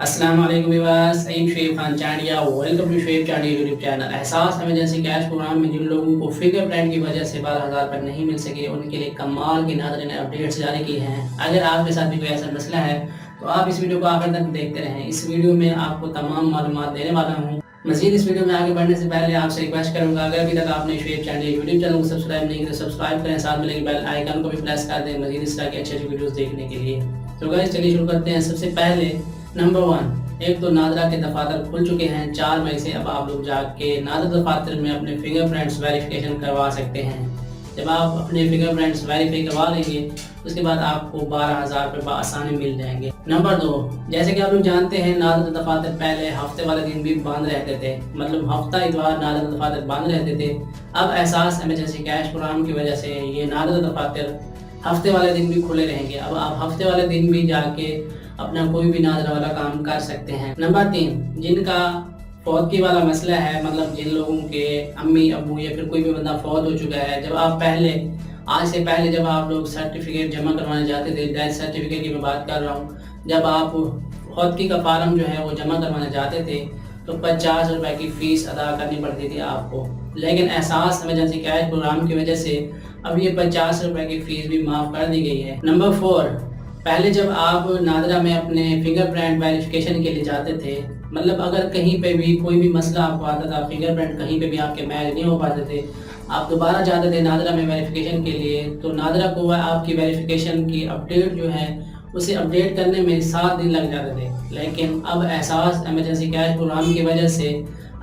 السلام علیکم viewers, I'm Shoaib Khan Chandia, welcome to Shoaib Chandia YouTube channel. Ehsaas emergency cash program میں جن لوگوں کو فنگر پرنٹ کی وجہ سے 12,000 پر نہیں مل سکے، ان کے لیے کمال کی نادرا نے اپڈیٹس جاری کی ہیں۔ اگر آپ کے ساتھ بھی کوئی ایسا مسئلہ ہے تو آپ اس ویڈیو کو آخر تک دیکھتے رہیں۔ اس ویڈیو میں آپ کو تمام معلومات دینے والا ہوں۔ مزید اس ویڈیو میں آگے بڑھنے سے پہلے آپ سے ریکویسٹ کروں گا، اگر ابھی تک آپ نے شویب چانڈیا یوٹیوب چینل کو سبسکرائب نہیں کیا تو سبسکرائب کریں، ساتھ میں لگے بیل آئیکن کو بھی پریس کر دیں مزید اس طرح کے اچھے ویڈیوز دیکھنے کے لیے۔ تو گائز چلیے شروع کرتے ہیں۔ سب سے پہلے نمبر 1، ایک تو نادرا کے دفاتر کھل چکے ہیں 4 مئی سے۔ اب آپ لوگ جا کے نادرا دفاتر میں اپنے فنگر پرنٹس ویریفیکیشن کروا سکتے ہیں۔ جب آپ اپنے فنگر پرنٹس ویریفائی کروا لیں گے اس کے بعد آپ کو 12,000 روپے بآسانی مل جائیں گے۔ نمبر 2، جیسے کہ آپ لوگ جانتے ہیں نادرا دفاتر پہلے ہفتے والے دن بھی بند رہتے تھے، مطلب ہفتہ اتوار نادرا دفاتر بند رہتے تھے۔ اب احساس ایمرجنسی کیش پروگرام کی وجہ سے یہ نادرا دفاتر ہفتے والے دن بھی کھلے رہیں گے۔ اب آپ ہفتے والے دن بھی جا کے اپنا کوئی بھی نادرا والا کام کر سکتے ہیں۔ نمبر 3، جن کا فوتگی والا مسئلہ ہے، مطلب جن لوگوں کے امی ابو یا پھر کوئی بھی بندہ فوت ہو چکا ہے، جب آپ آج سے پہلے جب آپ لوگ سرٹیفکیٹ جمع کروانے جاتے تھے، ڈیتھ سرٹیفکیٹ کی میں بات کر رہا ہوں، جب آپ فوتگی کا فارم جو ہے وہ جمع کروانے جاتے تھے تو 50 روپے کی فیس ادا کرنی پڑتی تھی آپ کو، لیکن احساس ایمرجنسی کیش پروگرام کی وجہ سے اب یہ 50 روپے کی فیس بھی معاف کر دی گئی ہے۔ نمبر 4، پہلے جب آپ نادرا میں اپنے فنگر پرنٹ ویریفیکیشن کے لیے جاتے تھے، مطلب اگر کہیں پہ بھی کوئی بھی مسئلہ آپ کو آتا تھا، فنگر پرنٹ کہیں پہ بھی آپ کے میچ نہیں ہو پاتے تھے، آپ دوبارہ جاتے تھے نادرا میں ویریفیکیشن کے لیے، تو نادرا کو آپ کی ویریفیکیشن کی اپڈیٹ جو ہے اسے اپڈیٹ کرنے میں 7 دن لگ جاتے تھے، لیکن اب احساس ایمرجنسی کیش پروگرام کی وجہ سے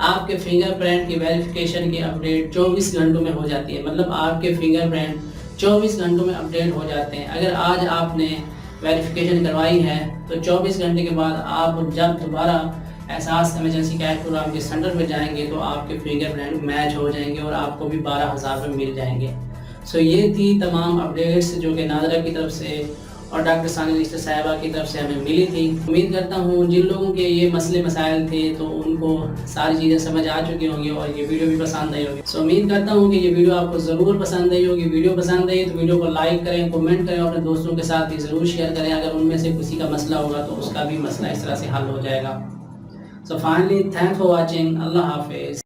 آپ کے فنگر پرنٹ کی ویریفیکیشن کی اپڈیٹ 24 گھنٹوں میں ہو جاتی ہے، مطلب آپ کے فنگر پرنٹ 24 گھنٹوں میں اپڈیٹ ہو جاتے ہیں۔ اگر آج آپ نے ویریفیکیشن کروائی ہے تو 24 گھنٹے کے بعد آپ جب دوبارہ احساس ایمرجنسی کیش پروگرام کے سینٹر پہ جائیں گے تو آپ کے فنگر پرنٹ میچ ہو جائیں گے اور آپ کو بھی 12,000 روپے مل جائیں گے۔ یہ تھی تمام اپڈیٹس جو کہ نادرا کی طرف سے اور ڈاکٹر ثانی صاحبہ کی طرف سے ہمیں ملی تھی۔ امید کرتا ہوں جن لوگوں کے یہ مسئلے مسائل تھے تو ان کو ساری چیزیں سمجھ آ چکی ہوں گی اور یہ ویڈیو بھی پسند آئی ہوگی۔ امید کرتا ہوں کہ یہ ویڈیو آپ کو ضرور پسند آئی ہوگی۔ ویڈیو پسند آئی تو ویڈیو کو لائک کریں، کمنٹ کریں، اپنے دوستوں کے ساتھ بھی ضرور شیئر کریں۔ اگر ان میں سے کسی کا مسئلہ ہوگا تو اس کا بھی مسئلہ اس طرح سے حل ہو جائے گا۔ Finally thanks for watching. اللہ حافظ۔